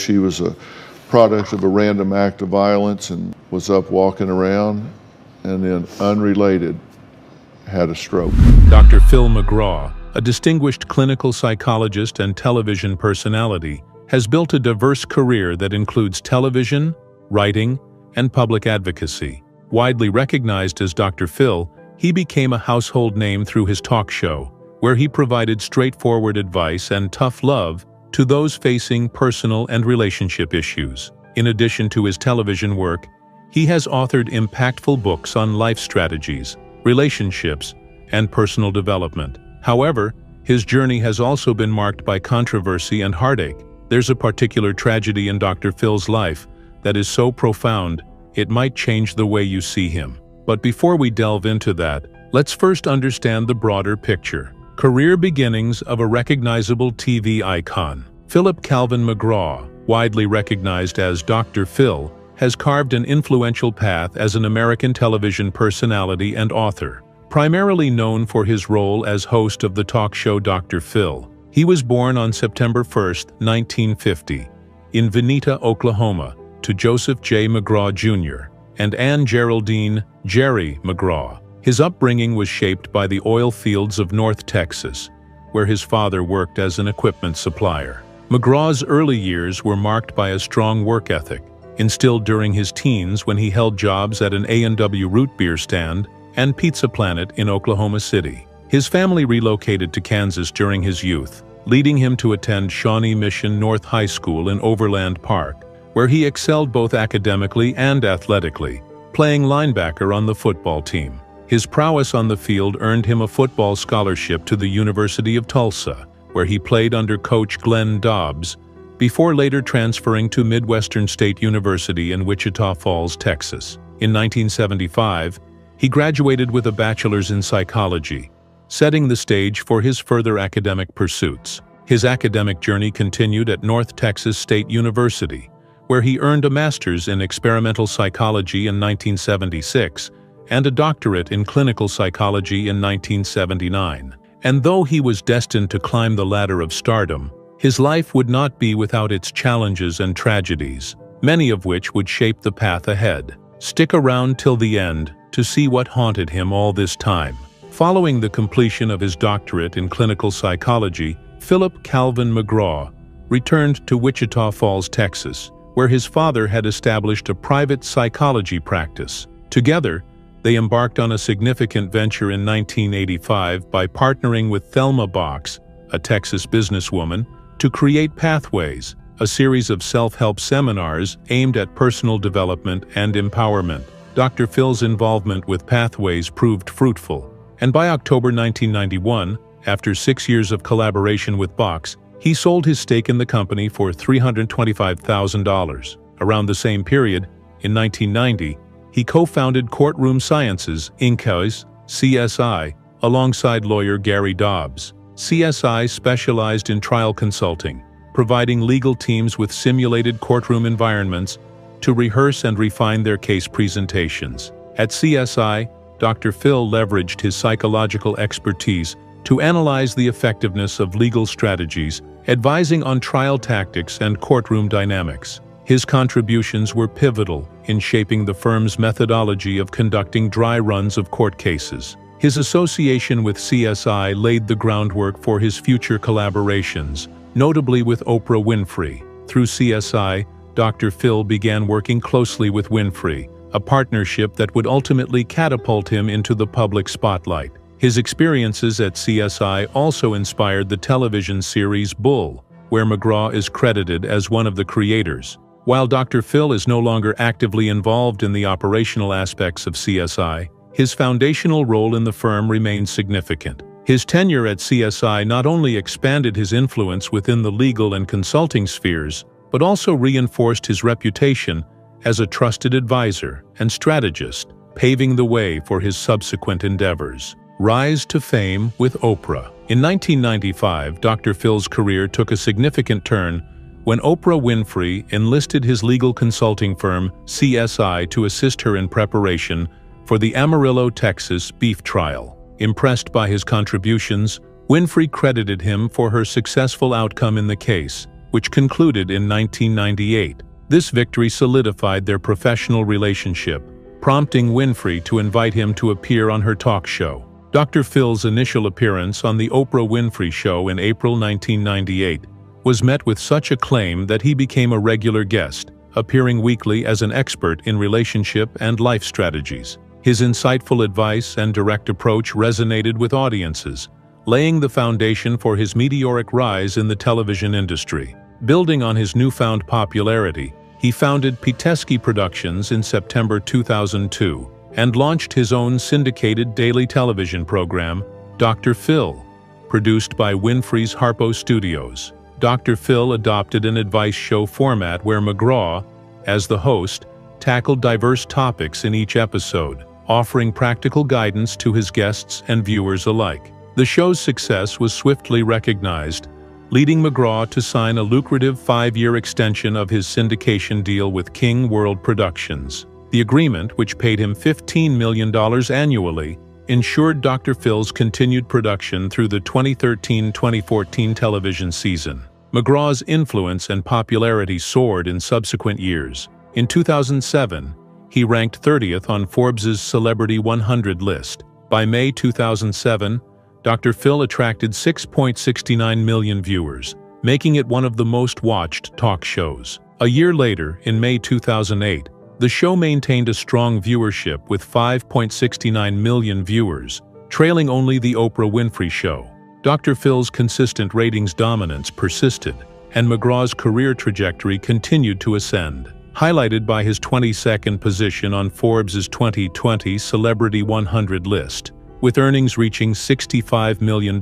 She was a product of a random act of violence and was up walking around, and then unrelated, had a stroke. Dr. Phil McGraw, a distinguished clinical psychologist and television personality, has built a diverse career that includes television, writing, and public advocacy. Widely recognized as Dr. Phil, he became a household name through his talk show, where he provided straightforward advice and tough love to those facing personal and relationship issues. In addition to his television work, he has authored impactful books on life strategies, relationships, and personal development. However, his journey has also been marked by controversy and heartache. There's a particular tragedy in Dr. Phil's life that is so profound, it might change the way you see him. But before we delve into that, let's first understand the broader picture. Career beginnings of a recognizable TV icon. Philip Calvin McGraw, widely recognized as Dr. Phil, has carved an influential path as an American television personality and author. Primarily known for his role as host of the talk show Dr. Phil, he was born on September 1, 1950, in Vinita, Oklahoma, to Joseph J. McGraw Jr. and Anne Geraldine Jerry McGraw. His upbringing was shaped by the oil fields of North Texas, where his father worked as an equipment supplier. McGraw's early years were marked by a strong work ethic, instilled during his teens when he held jobs at an A&W root beer stand and Pizza Planet in Oklahoma City. His family relocated to Kansas during his youth, leading him to attend Shawnee Mission North High School in Overland Park, where he excelled both academically and athletically, playing linebacker on the football team. His prowess on the field earned him a football scholarship to the University of Tulsa, where he played under coach Glenn Dobbs, before later transferring to Midwestern State University in Wichita Falls, Texas. In 1975, he graduated with a bachelor's in psychology, setting the stage for his further academic pursuits. His academic journey continued at North Texas State University, where he earned a master's in experimental psychology in 1976 and a doctorate in clinical psychology in 1979. And though he was destined to climb the ladder of stardom, his life would not be without its challenges and tragedies, many of which would shape the path ahead. Stick around till the end to see what haunted him all this time. Following the completion of his doctorate in clinical psychology, Philip Calvin McGraw returned to Wichita Falls, Texas, where his father had established a private psychology practice. Together, they embarked on a significant venture in 1985 by partnering with Thelma Box, a Texas businesswoman, to create Pathways, a series of self-help seminars aimed at personal development and empowerment. Dr. Phil's involvement with Pathways proved fruitful, and by October 1991, after 6 years of collaboration with Box, he sold his stake in the company for $325,000. Around the same period, in 1990, he co-founded Courtroom Sciences, Inc. CSI, alongside lawyer Gary Dobbs. CSI specialized in trial consulting, providing legal teams with simulated courtroom environments to rehearse and refine their case presentations. At CSI, Dr. Phil leveraged his psychological expertise to analyze the effectiveness of legal strategies, advising on trial tactics and courtroom dynamics. His contributions were pivotal in shaping the firm's methodology of conducting dry runs of court cases. His association with CSI laid the groundwork for his future collaborations, notably with Oprah Winfrey. Through CSI, Dr. Phil began working closely with Winfrey, a partnership that would ultimately catapult him into the public spotlight. His experiences at CSI also inspired the television series Bull, where McGraw is credited as one of the creators. While Dr. Phil is no longer actively involved in the operational aspects of CSI, his foundational role in the firm remains significant. His tenure at CSI not only expanded his influence within the legal and consulting spheres, but also reinforced his reputation as a trusted advisor and strategist, paving the way for his subsequent endeavors. Rise to fame with Oprah. In 1995, Dr. Phil's career took a significant turn when Oprah Winfrey enlisted his legal consulting firm, CSI, to assist her in preparation for the Amarillo, Texas beef trial. Impressed by his contributions, Winfrey credited him for her successful outcome in the case, which concluded in 1998. This victory solidified their professional relationship, prompting Winfrey to invite him to appear on her talk show. Dr. Phil's initial appearance on The Oprah Winfrey Show in April 1998 was met with such acclaim that he became a regular guest, appearing weekly as an expert in relationship and life strategies. His insightful advice and direct approach resonated with audiences, laying the foundation for his meteoric rise in the television industry. Building on his newfound popularity, he founded Pitesky Productions in September 2002 and launched his own syndicated daily television program, Dr. Phil, produced by Winfrey's Harpo Studios. Dr. Phil adopted an advice show format where McGraw, as the host, tackled diverse topics in each episode, offering practical guidance to his guests and viewers alike. The show's success was swiftly recognized, leading McGraw to sign a lucrative 5-year extension of his syndication deal with King World Productions. The agreement, which paid him $15 million annually, ensured Dr. Phil's continued production through the 2013-2014 television season. McGraw's influence and popularity soared in subsequent years. In 2007, he ranked 30th on Forbes's Celebrity 100 list. By May 2007, Dr. Phil attracted 6.69 million viewers, making it one of the most watched talk shows. A year later, in May 2008, the show maintained a strong viewership with 5.69 million viewers, trailing only The Oprah Winfrey Show. Dr. Phil's consistent ratings dominance persisted, and McGraw's career trajectory continued to ascend, highlighted by his 22nd position on Forbes's 2020 Celebrity 100 list, with earnings reaching $65 million.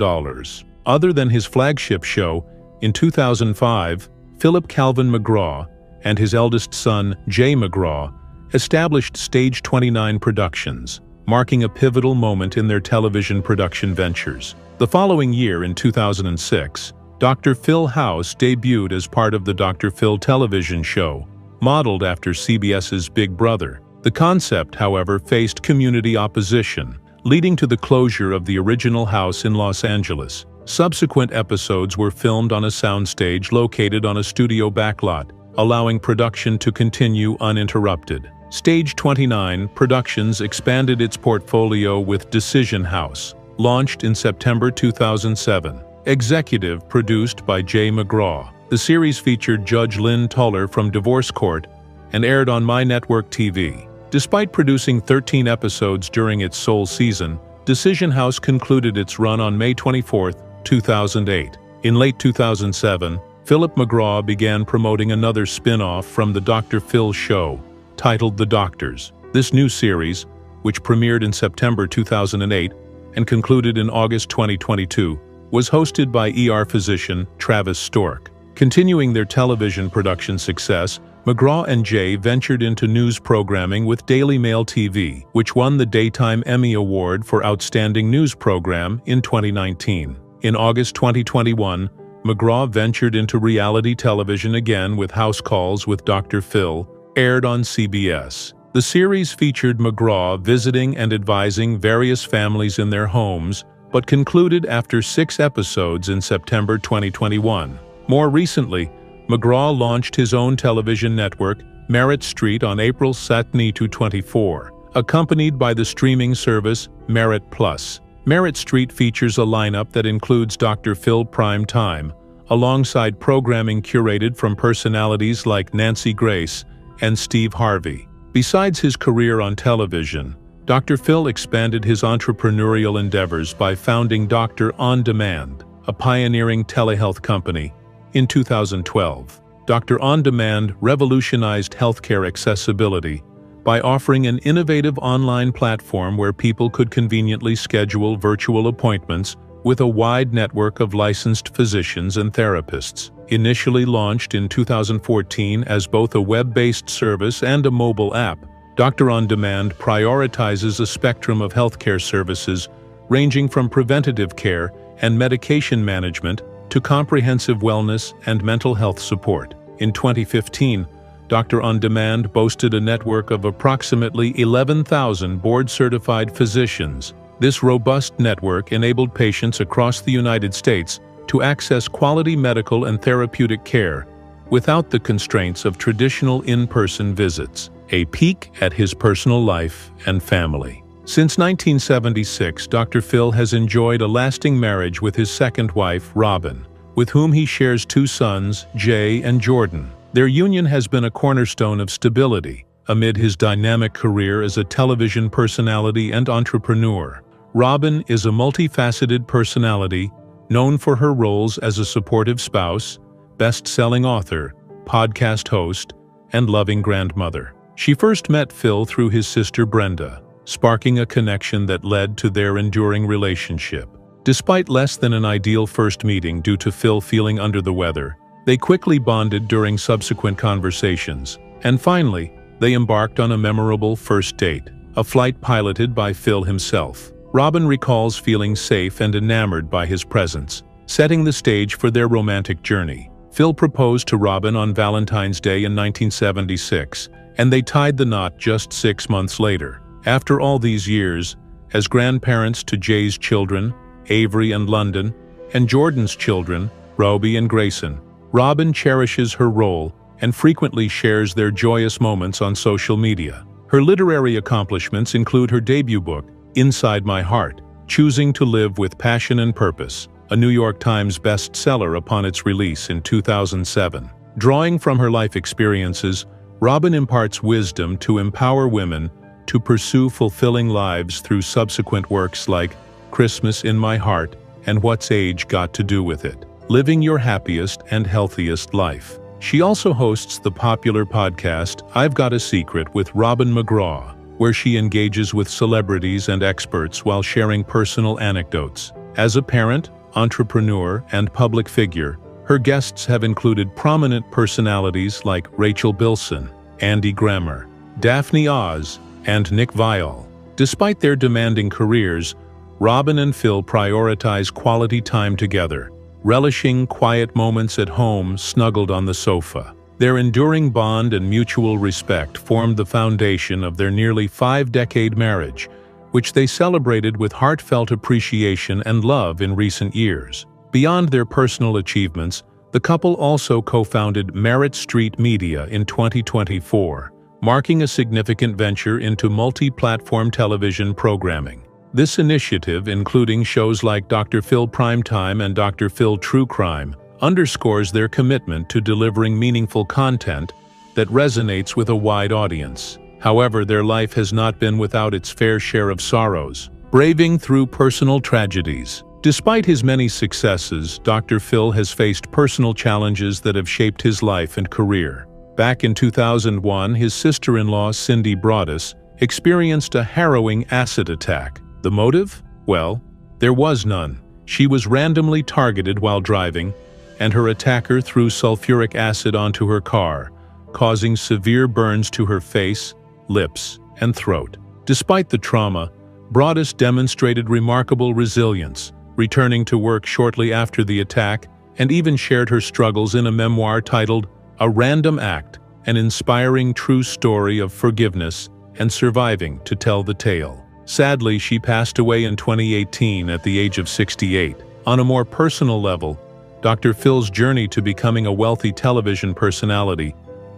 Other than his flagship show, in 2005, Philip Calvin McGraw and his eldest son, Jay McGraw, established Stage 29 Productions, marking a pivotal moment in their television production ventures. The following year, in 2006, Dr. Phil House debuted as part of the Dr. Phil television show, modeled after CBS's Big Brother. The concept, however, faced community opposition, leading to the closure of the original house in Los Angeles. Subsequent episodes were filmed on a soundstage located on a studio backlot, allowing production to continue uninterrupted. Stage 29 Productions expanded its portfolio with Decision House, launched in September 2007. Executive produced by Jay McGraw. The series featured Judge Lynn Tuller from Divorce Court and aired on My Network TV. Despite producing 13 episodes during its sole season, Decision House concluded its run on May 24, 2008. In late 2007, Philip McGraw began promoting another spin-off from the Dr. Phil Show, titled The Doctors. This new series, which premiered in September 2008 and concluded in August 2022, was hosted by ER physician Travis Stork. Continuing their television production success, McGraw and Jay ventured into news programming with Daily Mail TV, which won the Daytime Emmy Award for Outstanding News Program in 2019. In August 2021, McGraw ventured into reality television again with House Calls with Dr. Phil, aired on CBS. The series featured McGraw visiting and advising various families in their homes, but concluded after 6 episodes in September 2021. More recently, McGraw launched his own television network, Merit Street, on April 24, accompanied by the streaming service Merit Plus. Merit Street features a lineup that includes Dr. Phil Prime Time, alongside programming curated from personalities like Nancy Grace and Steve Harvey. Besides his career on television, Dr. Phil expanded his entrepreneurial endeavors by founding Doctor On Demand, a pioneering telehealth company, in 2012. Dr. On Demand revolutionized healthcare accessibility by offering an innovative online platform where people could conveniently schedule virtual appointments with a wide network of licensed physicians and therapists. Initially launched in 2014 as both a web-based service and a mobile app, Dr. On Demand prioritizes a spectrum of healthcare services ranging from preventative care and medication management to comprehensive wellness and mental health support. In 2015, Dr. On Demand boasted a network of approximately 11,000 board-certified physicians. This robust network enabled patients across the United States to access quality medical and therapeutic care without the constraints of traditional in-person visits. A peek at his personal life and family. Since 1976, Dr. Phil has enjoyed a lasting marriage with his second wife, Robin, with whom he shares 2 sons, Jay and Jordan. Their union has been a cornerstone of stability amid his dynamic career as a television personality and entrepreneur. Robin is a multifaceted personality known for her roles as a supportive spouse, best-selling author, podcast host, and loving grandmother. She first met Phil through his sister Brenda, sparking a connection that led to their enduring relationship. Despite less than an ideal first meeting due to Phil feeling under the weather, they quickly bonded during subsequent conversations, and finally, they embarked on a memorable first date, a flight piloted by Phil himself. Robin recalls feeling safe and enamored by his presence, setting the stage for their romantic journey. Phil proposed to Robin on Valentine's Day in 1976, and they tied the knot just 6 months later. After all these years, as grandparents to Jay's children, Avery and London, and Jordan's children, Roby and Grayson, Robin cherishes her role and frequently shares their joyous moments on social media. Her literary accomplishments include her debut book, Inside My Heart, Choosing to Live with Passion and Purpose, a New York Times bestseller upon its release in 2007. Drawing from her life experiences, Robin imparts wisdom to empower women to pursue fulfilling lives through subsequent works like Christmas in My Heart and What's Age Got to Do with It? Living Your Happiest and Healthiest Life. She also hosts the popular podcast I've Got a Secret with Robin McGraw, where she engages with celebrities and experts while sharing personal anecdotes. As a parent, entrepreneur, and public figure, her guests have included prominent personalities like Rachel Bilson, Andy Grammer, Daphne Oz, and Nick Viall. Despite their demanding careers, Robin and Phil prioritize quality time together, relishing quiet moments at home snuggled on the sofa. Their enduring bond and mutual respect formed the foundation of their nearly 5-decade marriage, which they celebrated with heartfelt appreciation and love in recent years. Beyond their personal achievements, the couple also co-founded Merit Street Media in 2024, marking a significant venture into multi-platform television programming. This initiative, including shows like Dr. Phil Primetime and Dr. Phil True Crime, underscores their commitment to delivering meaningful content that resonates with a wide audience. However, their life has not been without its fair share of sorrows, braving through personal tragedies. Despite his many successes, Dr. Phil has faced personal challenges that have shaped his life and career. Back in 2001, his sister-in-law, Cindy Broaddus, experienced a harrowing acid attack. The motive? Well, there was none. She was randomly targeted while driving, and her attacker threw sulfuric acid onto her car, causing severe burns to her face, lips, and throat. Despite the trauma, Broaddus demonstrated remarkable resilience, returning to work shortly after the attack, and even shared her struggles in a memoir titled A Random Act, an inspiring true story of forgiveness and surviving to tell the tale. Sadly, she passed away in 2018 at the age of 68. On a more personal level, Dr. Phil's journey to becoming a wealthy television personality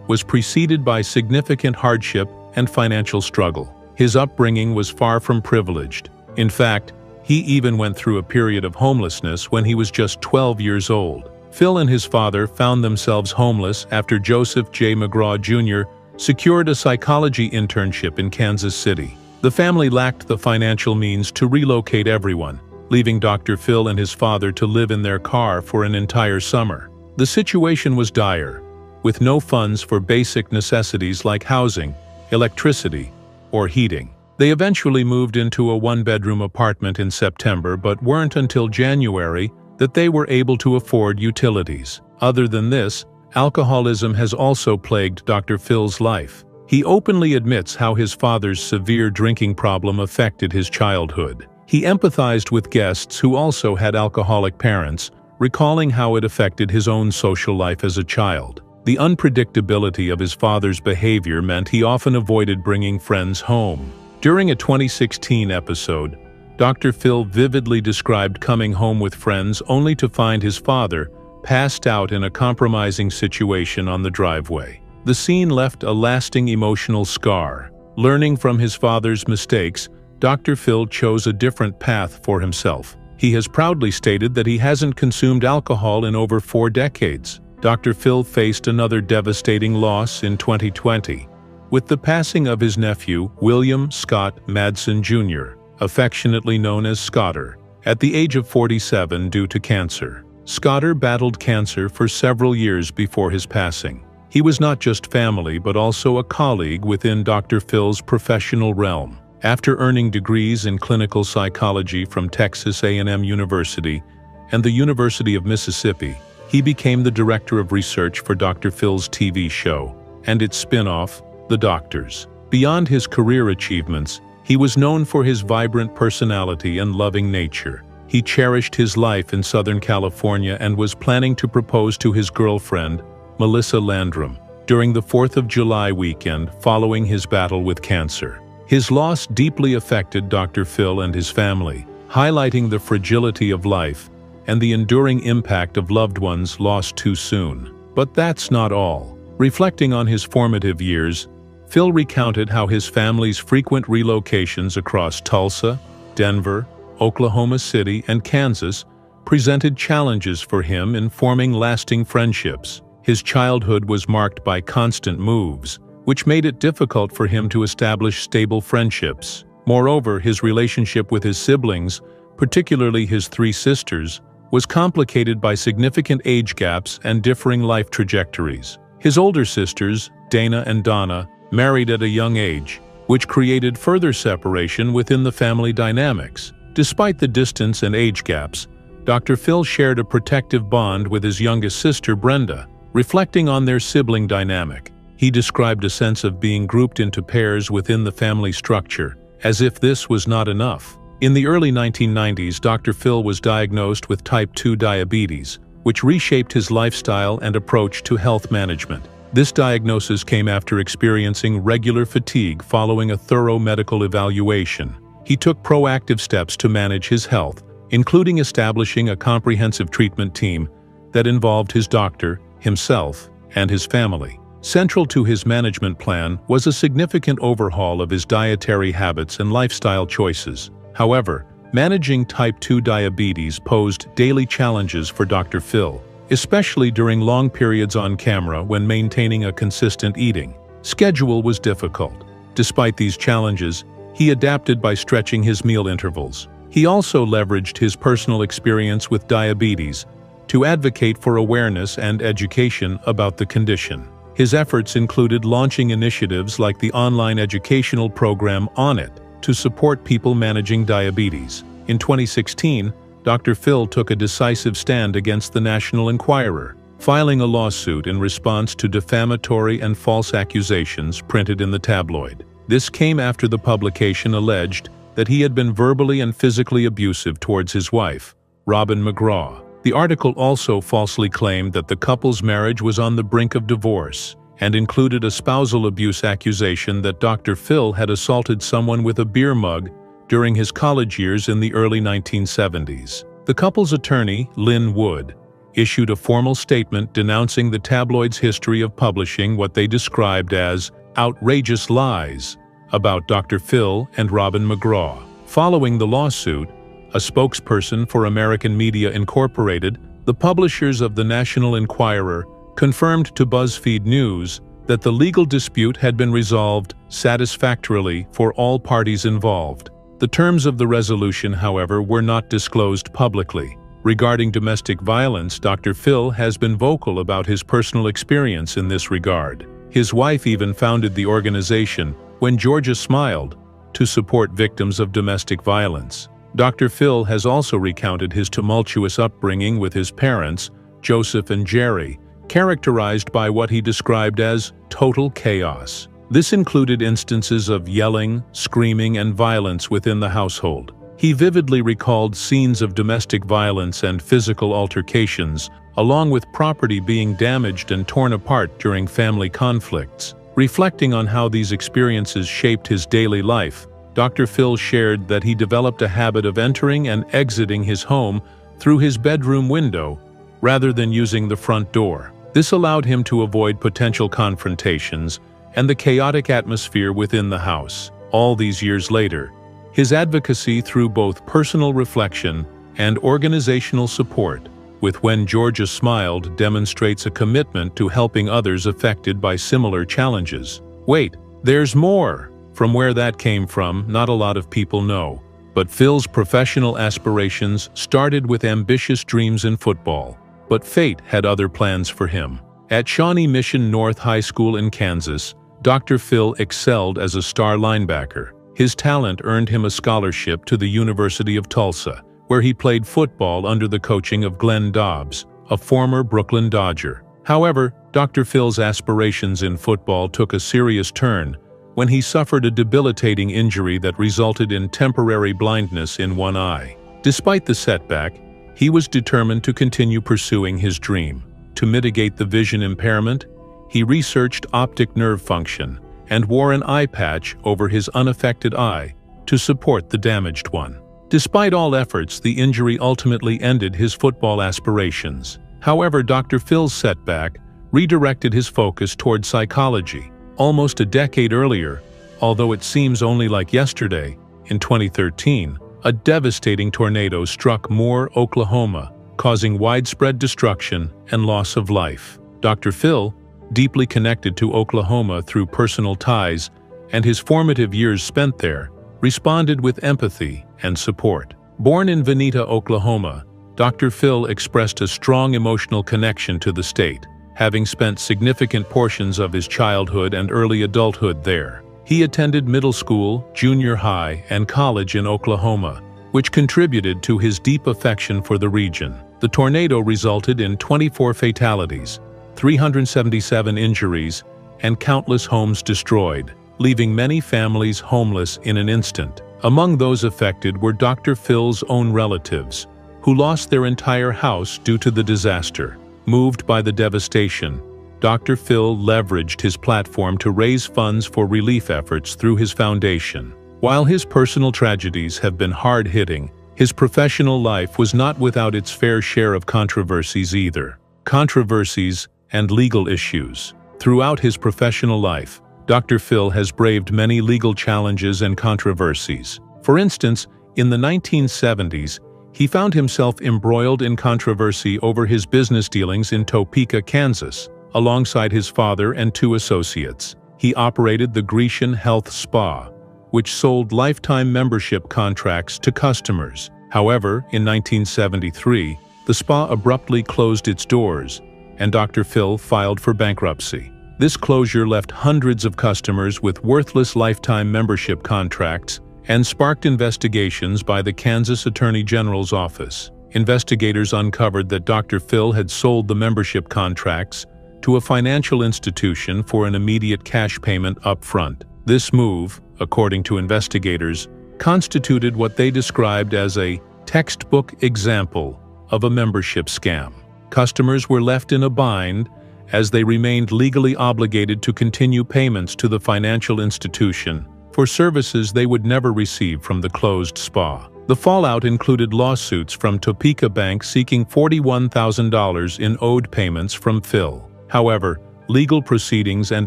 was preceded by significant hardship and financial struggle. His upbringing was far from privileged. In fact, he even went through a period of homelessness when he was just 12 years old. Phil and his father found themselves homeless after Joseph J. McGraw Jr. secured a psychology internship in Kansas City. The family lacked the financial means to relocate everyone, leaving Dr. Phil and his father to live in their car for an entire summer. The situation was dire, with no funds for basic necessities like housing, electricity, or heating. They eventually moved into a one-bedroom apartment in September, but weren't until January that they were able to afford utilities. Other than this, alcoholism has also plagued Dr. Phil's life. He openly admits how his father's severe drinking problem affected his childhood. He empathized with guests who also had alcoholic parents, recalling how it affected his own social life as a child. The unpredictability of his father's behavior meant he often avoided bringing friends home. During a 2016 episode, Dr. Phil vividly described coming home with friends only to find his father passed out in a compromising situation on the driveway. The scene left a lasting emotional scar. Learning from his father's mistakes, Dr. Phil chose a different path for himself. He has proudly stated that he hasn't consumed alcohol in over 4 decades. Dr. Phil faced another devastating loss in 2020, with the passing of his nephew, William Scott Madsen Jr., affectionately known as Scotter, at the age of 47 due to cancer. Scotter battled cancer for several years before his passing. He was not just family but also a colleague within Dr. Phil's professional realm. After earning degrees in clinical psychology from Texas A&M University and the University of Mississippi, he became the director of research for Dr. Phil's TV show and its spin-off, The Doctors. Beyond his career achievements, he was known for his vibrant personality and loving nature. He cherished his life in Southern California and was planning to propose to his girlfriend, Melissa Landrum, during the 4th of July weekend following his battle with cancer. His loss deeply affected Dr. Phil and his family, highlighting the fragility of life and the enduring impact of loved ones lost too soon. But that's not all. Reflecting on his formative years, Phil recounted how his family's frequent relocations across Tulsa, Denver, Oklahoma City, and Kansas presented challenges for him in forming lasting friendships. His childhood was marked by constant moves, which made it difficult for him to establish stable friendships. Moreover, his relationship with his siblings, particularly his 3 sisters, was complicated by significant age gaps and differing life trajectories. His older sisters, Dana and Donna, married at a young age, which created further separation within the family dynamics. Despite the distance and age gaps, Dr. Phil shared a protective bond with his youngest sister, Brenda. Reflecting on their sibling dynamic, he described a sense of being grouped into pairs within the family structure, as if this was not enough. In the early 1990s, Dr. Phil was diagnosed with type 2 diabetes, which reshaped his lifestyle and approach to health management. This diagnosis came after experiencing regular fatigue following a thorough medical evaluation. He took proactive steps to manage his health, including establishing a comprehensive treatment team that involved his doctor, himself, and his family. Central to his management plan was a significant overhaul of his dietary habits and lifestyle choices. However, managing type 2 diabetes posed daily challenges for Dr. Phil, especially during long periods on camera when maintaining a consistent eating schedule was difficult. Despite these challenges, he adapted by stretching his meal intervals. He also leveraged his personal experience with diabetes to advocate for awareness and education about the condition. His efforts included launching initiatives like the online educational program On It to support people managing diabetes. In 2016, Dr. Phil took a decisive stand against the National Enquirer, filing a lawsuit in response to defamatory and false accusations printed in the tabloid. This came after the publication alleged that he had been verbally and physically abusive towards his wife, Robin McGraw. The article also falsely claimed that the couple's marriage was on the brink of divorce and included a spousal abuse accusation that Dr. Phil had assaulted someone with a beer mug during his college years in the early 1970s. The couple's attorney, Lynn Wood, issued a formal statement denouncing the tabloid's history of publishing what they described as outrageous lies about Dr. Phil and Robin McGraw. Following the lawsuit, a spokesperson for American Media Incorporated, the publishers of the National Enquirer, confirmed to BuzzFeed News that the legal dispute had been resolved satisfactorily for all parties involved. The terms of the resolution, however, were not disclosed publicly. Regarding domestic violence, Dr. Phil has been vocal about his personal experience in this regard. His wife even founded the organization, When Georgia Smiled, to support victims of domestic violence. Dr. Phil has also recounted his tumultuous upbringing with his parents, Joseph and Jerry, characterized by what he described as total chaos. This included instances of yelling, screaming, and violence within the household. He vividly recalled scenes of domestic violence and physical altercations, along with property being damaged and torn apart during family conflicts. Reflecting on how these experiences shaped his daily life, Dr. Phil shared that he developed a habit of entering and exiting his home through his bedroom window rather than using the front door. This allowed him to avoid potential confrontations and the chaotic atmosphere within the house. All these years later, his advocacy through both personal reflection and organizational support with When Georgia Smiled demonstrates a commitment to helping others affected by similar challenges. Wait, there's more! From where that came from, not a lot of people know. But Phil's professional aspirations started with ambitious dreams in football. But fate had other plans for him. At Shawnee Mission North High School in Kansas, Dr. Phil excelled as a star linebacker. His talent earned him a scholarship to the University of Tulsa, where he played football under the coaching of Glenn Dobbs, a former Brooklyn Dodger. However, Dr. Phil's aspirations in football took a serious turn when he suffered a debilitating injury that resulted in temporary blindness in one eye. Despite the setback, he was determined to continue pursuing his dream. To mitigate the vision impairment, he researched optic nerve function and wore an eye patch over his unaffected eye to support the damaged one. Despite all efforts, the injury ultimately ended his football aspirations. However, Dr. Phil's setback redirected his focus toward psychology. Almost a decade earlier, although it seems only like yesterday, in 2013, a devastating tornado struck Moore, Oklahoma, causing widespread destruction and loss of life. Dr. Phil, deeply connected to Oklahoma through personal ties and his formative years spent there, responded with empathy and support. Born in Vinita, Oklahoma, Dr. Phil expressed a strong emotional connection to the state, having spent significant portions of his childhood and early adulthood there. He attended middle school, junior high, and college in Oklahoma, which contributed to his deep affection for the region. The tornado resulted in 24 fatalities, 377 injuries, and countless homes destroyed, leaving many families homeless in an instant. Among those affected were Dr. Phil's own relatives, who lost their entire house due to the disaster. Moved by the devastation, Dr. Phil leveraged his platform to raise funds for relief efforts through his foundation. While his personal tragedies have been hard-hitting, his professional life was not without its fair share of controversies either. Controversies and legal issues. Throughout his professional life, Dr. Phil has braved many legal challenges and controversies. For instance, in the 1970s, he found himself embroiled in controversy over his business dealings in Topeka, Kansas, alongside his father and two associates. He operated the Grecian Health Spa, which sold lifetime membership contracts to customers. However, in 1973, the spa abruptly closed its doors, and Dr. Phil filed for bankruptcy. This closure left hundreds of customers with worthless lifetime membership contracts and sparked investigations by the Kansas Attorney General's office. Investigators uncovered that Dr. Phil had sold the membership contracts to a financial institution for an immediate cash payment up front. This move, according to investigators, constituted what they described as a textbook example of a membership scam. Customers were left in a bind as they remained legally obligated to continue payments to the financial institution for services they would never receive from the closed spa. The fallout included lawsuits from Topeka Bank seeking $41,000 in owed payments from Phil. However, legal proceedings and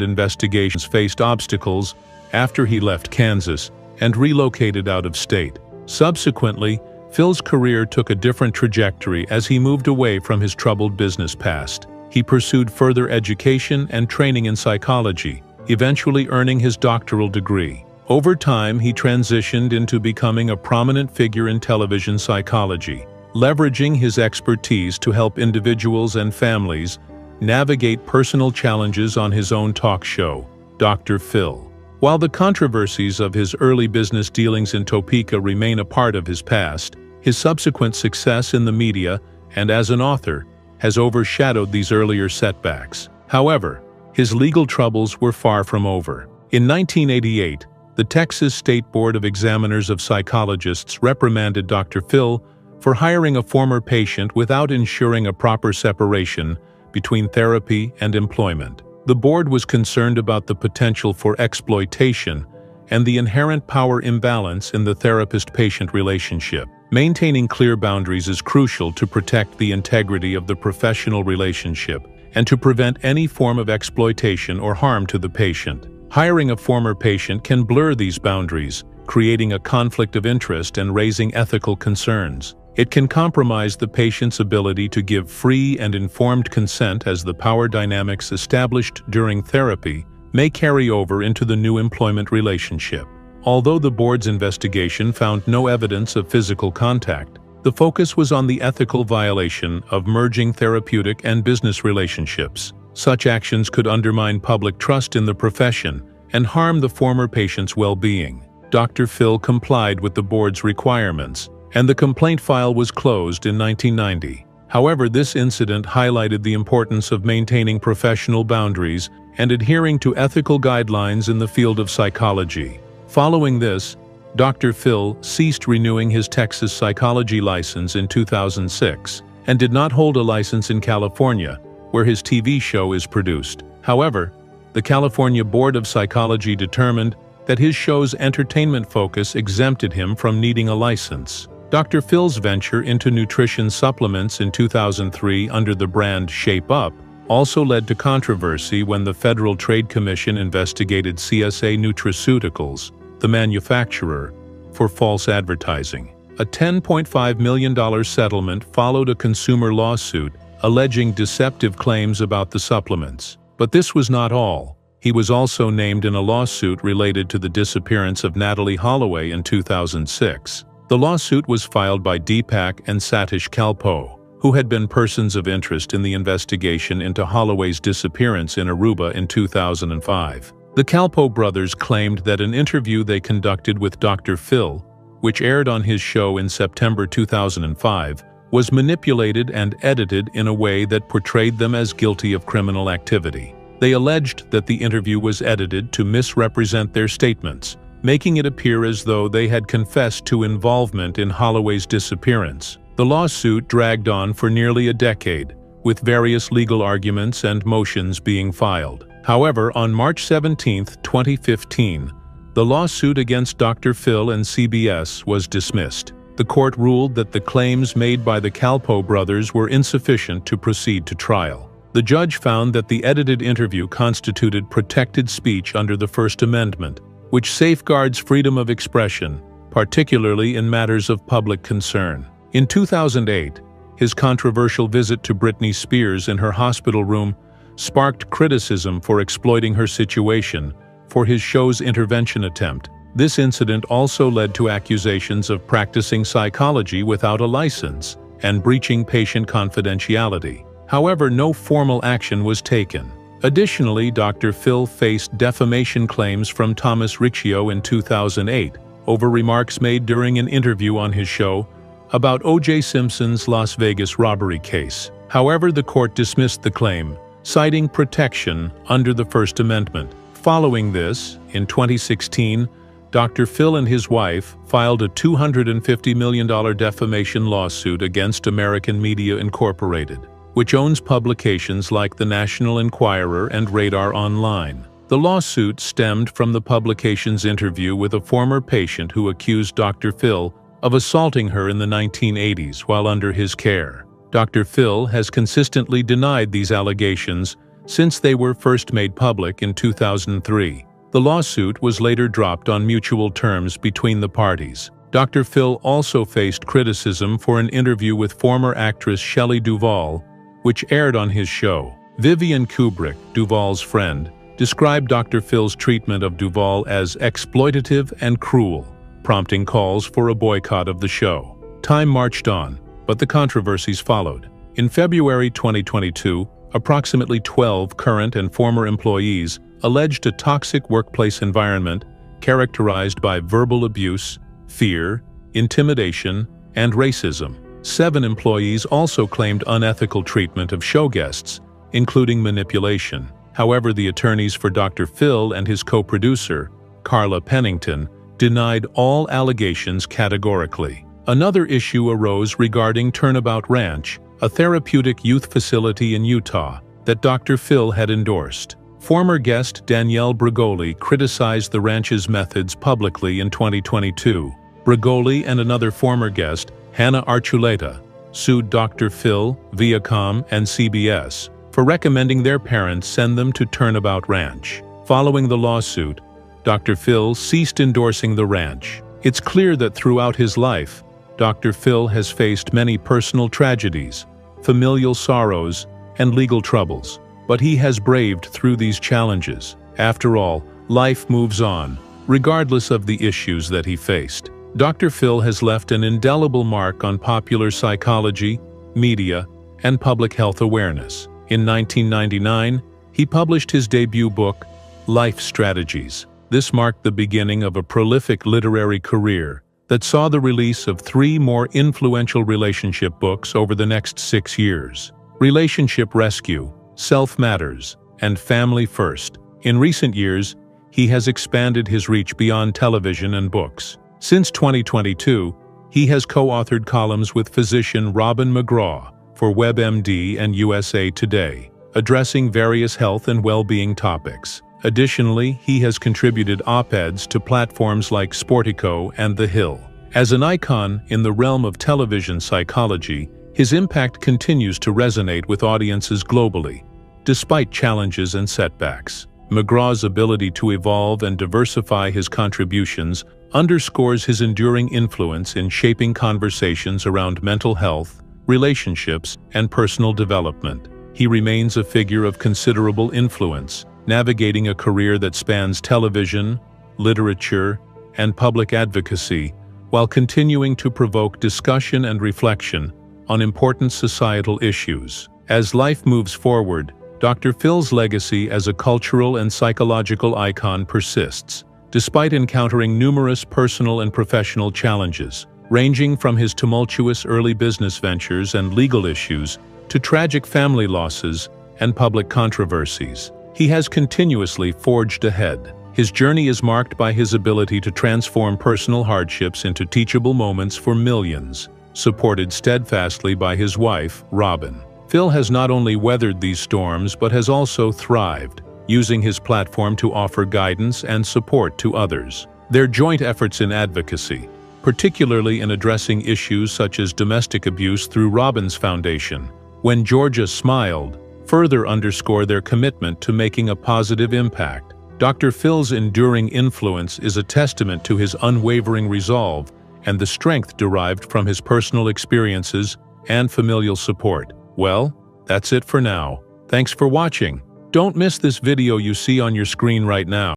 investigations faced obstacles after he left Kansas and relocated out of state. Subsequently, Phil's career took a different trajectory as he moved away from his troubled business past. He pursued further education and training in psychology, eventually earning his doctoral degree. Over time, he transitioned into becoming a prominent figure in television psychology, leveraging his expertise to help individuals and families navigate personal challenges on his own talk show, Dr. Phil. While the controversies of his early business dealings in Topeka remain a part of his past, his subsequent success in the media and as an author has overshadowed these earlier setbacks. However, his legal troubles were far from over. In 1988, the Texas State Board of Examiners of Psychologists reprimanded Dr. Phil for hiring a former patient without ensuring a proper separation between therapy and employment. The board was concerned about the potential for exploitation and the inherent power imbalance in the therapist-patient relationship. Maintaining clear boundaries is crucial to protect the integrity of the professional relationship and to prevent any form of exploitation or harm to the patient. Hiring a former patient can blur these boundaries, creating a conflict of interest and raising ethical concerns. It can compromise the patient's ability to give free and informed consent, as the power dynamics established during therapy may carry over into the new employment relationship. Although the board's investigation found no evidence of physical contact, the focus was on the ethical violation of merging therapeutic and business relationships. Such actions could undermine public trust in the profession and harm the former patient's well-being. Dr. Phil complied with the board's requirements, and the complaint file was closed in 1990. However, this incident highlighted the importance of maintaining professional boundaries and adhering to ethical guidelines in the field of psychology. Following this, Dr. Phil ceased renewing his Texas psychology license in 2006 and did not hold a license in California, where his TV show is produced. However, the California Board of Psychology determined that his show's entertainment focus exempted him from needing a license. Dr. Phil's venture into nutrition supplements in 2003 under the brand Shape Up also led to controversy when the Federal Trade Commission investigated CSA Nutraceuticals, the manufacturer, for false advertising. A $10.5 million settlement followed a consumer lawsuit alleging deceptive claims about the supplements. But this was not all. He was also named in a lawsuit related to the disappearance of Natalie Holloway in 2006. The lawsuit was filed by Deepak and Satish Kalpoe, who had been persons of interest in the investigation into Holloway's disappearance in Aruba in 2005. The Kalpoe brothers claimed that an interview they conducted with Dr. Phil, which aired on his show in September 2005, was manipulated and edited in a way that portrayed them as guilty of criminal activity. They alleged that the interview was edited to misrepresent their statements, making it appear as though they had confessed to involvement in Holloway's disappearance. The lawsuit dragged on for nearly a decade, with various legal arguments and motions being filed. However, on March 17, 2015, the lawsuit against Dr. Phil and CBS was dismissed. The court ruled that the claims made by the Kalpoe brothers were insufficient to proceed to trial. The judge found that the edited interview constituted protected speech under the First Amendment, which safeguards freedom of expression, particularly in matters of public concern. In 2008, his controversial visit to Britney Spears in her hospital room sparked criticism for exploiting her situation for his show's intervention attempt. This incident also led to accusations of practicing psychology without a license and breaching patient confidentiality. However, no formal action was taken. Additionally, Dr. Phil faced defamation claims from Thomas Riccio in 2008 over remarks made during an interview on his show about O.J. Simpson's Las Vegas robbery case. However, the court dismissed the claim, citing protection under the First Amendment. Following this, in 2016, Dr. Phil and his wife filed a $250 million defamation lawsuit against American Media Incorporated, which owns publications like the National Enquirer and Radar Online. The lawsuit stemmed from the publication's interview with a former patient who accused Dr. Phil of assaulting her in the 1980s while under his care. Dr. Phil has consistently denied these allegations since they were first made public in 2003. The lawsuit was later dropped on mutual terms between the parties. Dr. Phil also faced criticism for an interview with former actress Shelley Duvall, which aired on his show. Vivian Kubrick, Duvall's friend, described Dr. Phil's treatment of Duvall as exploitative and cruel, prompting calls for a boycott of the show. Time marched on, but the controversies followed. In February 2022, approximately 12 current and former employees alleged a toxic workplace environment characterized by verbal abuse, fear, intimidation, and racism. 7 employees also claimed unethical treatment of show guests, including manipulation. However, the attorneys for Dr. Phil and his co-producer, Carla Pennington, denied all allegations categorically. Another issue arose regarding Turnabout Ranch, a therapeutic youth facility in Utah that Dr. Phil had endorsed. Former guest Danielle Bregoli criticized the ranch's methods publicly in 2022. Bregoli and another former guest, Hannah Archuleta, sued Dr. Phil, Viacom, and CBS for recommending their parents send them to Turnabout Ranch. Following the lawsuit, Dr. Phil ceased endorsing the ranch. It's clear that throughout his life, Dr. Phil has faced many personal tragedies, familial sorrows, and legal troubles, but he has braved through these challenges. After all, life moves on, regardless of the issues that he faced. Dr. Phil has left an indelible mark on popular psychology, media, and public health awareness. In 1999, he published his debut book, Life Strategies. This marked the beginning of a prolific literary career that saw the release of 3 more influential relationship books over the next 6 years: Relationship Rescue, Self Matters, and Family First. In recent years, he has expanded his reach beyond television and books. Since 2022, he has co-authored columns with physician Robin McGraw for WebMD and USA Today, addressing various health and well-being topics. Additionally, he has contributed op-eds to platforms like Sportico and The Hill. As an icon in the realm of television psychology, his impact continues to resonate with audiences globally, despite challenges and setbacks. McGraw's ability to evolve and diversify his contributions underscores his enduring influence in shaping conversations around mental health, relationships, and personal development. He remains a figure of considerable influence, navigating a career that spans television, literature, and public advocacy, while continuing to provoke discussion and reflection on important societal issues. As life moves forward, Dr. Phil's legacy as a cultural and psychological icon persists, despite encountering numerous personal and professional challenges, ranging from his tumultuous early business ventures and legal issues to tragic family losses and public controversies. He has continuously forged ahead. His journey is marked by his ability to transform personal hardships into teachable moments for millions, supported steadfastly by his wife, Robin. Phil has not only weathered these storms but has also thrived, using his platform to offer guidance and support to others. Their joint efforts in advocacy, particularly in addressing issues such as domestic abuse through Robin's Foundation, When Georgia Smiled, further underscore their commitment to making a positive impact. Dr. Phil's enduring influence is a testament to his unwavering resolve and the strength derived from his personal experiences and familial support. Well, that's it for now. Thanks for watching. Don't miss this video you see on your screen right now.